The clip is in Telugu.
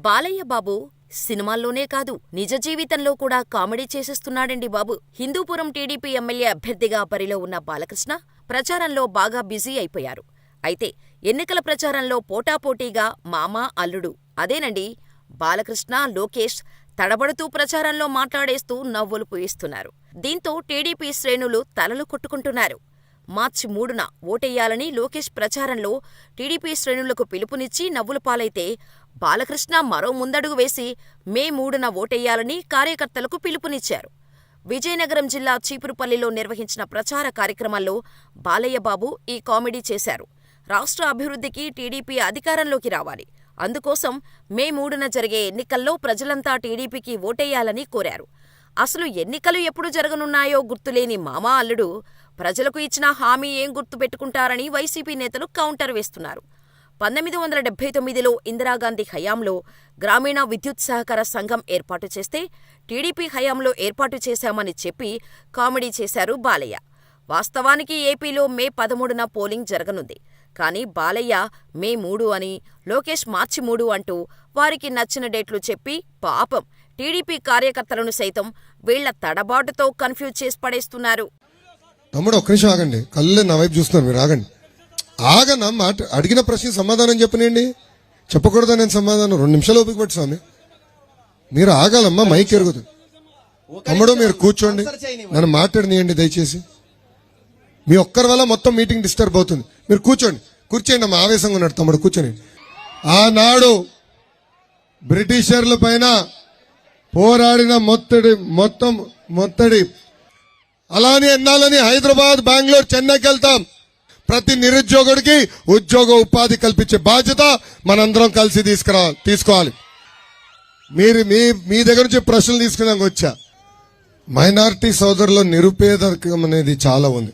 బాలయ్య బాబు సినిమాల్లోనే కాదు నిజ జీవితంలో కూడా కామెడీ చేసేస్తున్నాడండి బాబు. హిందూపురం టీడీపీ ఎమ్మెల్యే అభ్యర్థిగా బరిలో ఉన్న బాలకృష్ణ ప్రచారంలో బాగా బిజీ అయిపోయారు. అయితే ఎన్నికల ప్రచారంలో పోటాపోటీగా మామ, అల్లుడు అదేనండి బాలకృష్ణ, లోకేష్ తడబడుతూ ప్రచారంలో మాట్లాడేస్తూ నవ్వులు పూయిస్తున్నారు. దీంతో టీడీపీ శ్రేణులు తలలు కొట్టుకుంటున్నారు. మార్చి 3న ఓటెయ్యాలని లోకేష్ ప్రచారంలో టీడీపీ శ్రేణులకు పిలుపునిచ్చి నవ్వుల పాలైతే, బాలకృష్ణ మరో ముందడుగు వేసి మే 3న ఓటెయ్యాలని కార్యకర్తలకు పిలుపునిచ్చారు. విజయనగరం జిల్లా చీపురుపల్లిలో నిర్వహించిన ప్రచార కార్యక్రమంలో బాలయ్యబాబు ఈ కామెడీ చేశారు. రాష్ట్ర అభివృద్ధికి టీడీపీ అధికారంలోకి రావాలి, అందుకోసం మే 3న జరిగే ఎన్నికల్లో ప్రజలంతా టీడీపీకి ఓటెయ్యాలని కోరారు. అసలు ఎన్నికలు ఎప్పుడు జరగనున్నాయో గుర్తులేని మామ, అల్లుడు ప్రజలకు ఇచ్చిన హామీ ఏం గుర్తుపెట్టుకుంటారని వైసీపీ నేతలు కౌంటర్ వేస్తున్నారు. 1979లో ఇందిరాగాంధీ హయాంలో గ్రామీణ విద్యుత్ సహకార సంఘం ఏర్పాటు చేస్తే, టీడీపీ హయాంలో ఏర్పాటు చేశామని చెప్పి కామెడీ చేశారు బాలయ్య. వాస్తవానికి ఏపీలో మే 13న పోలింగ్ జరగనుంది. కానీ బాలయ్య మే 3 అని, లోకేష్ మార్చి 3 అంటూ వారికి నచ్చిన డేట్లు చెప్పి పాపం టీడీపీ కార్యకర్తలను సైతం వీళ్ల తడబాటుతో కన్ఫ్యూజ్ చేసి పడేస్తున్నారు. తమ్ముడు ఒక్క నిమిషం ఆగండి, కళ్ళు నా వైపు చూస్తున్నారు, మీరు ఆగండి. ఆగన్నా మాట అడిగిన ప్రశ్న సమాధానం చెప్పనండి. చెప్పకూడదా నేను సమాధానం? 2 నిమిషాలు ఓపిక పట్టు స్వామి, మీరు ఆగాలమ్మా, మైక్ ఎరుగుతుంది. తమ్ముడు మీరు కూర్చోండి, నన్ను మాట్లాడనీయండి దయచేసి. మీ ఒక్కరి వల్ల మొత్తం మీటింగ్ డిస్టర్బ్ అవుతుంది. మీరు కూర్చోండి, కూర్చోండి అమ్మా, ఆవేశంగా ఉన్నాడు తమ్ముడు, కూర్చోండి. ఆనాడు బ్రిటిషర్ల పైన పోరాడిన మొత్తడి అలానే ఎన్నాలని హైదరాబాద్, బెంగళూరు, చెన్నైకి వెళ్తాం. ప్రతి నిరుద్యోగుడికి ఉద్యోగ ఉపాధి కల్పించే బాధ్యత మనందరం కలిసి తీసుకోవాలి. మీరు మీ దగ్గర నుంచి ప్రశ్నలు తీసుకున్నాక వచ్చా. మైనారిటీ సోదరుల నిరుపేదకం అనేది చాలా ఉంది.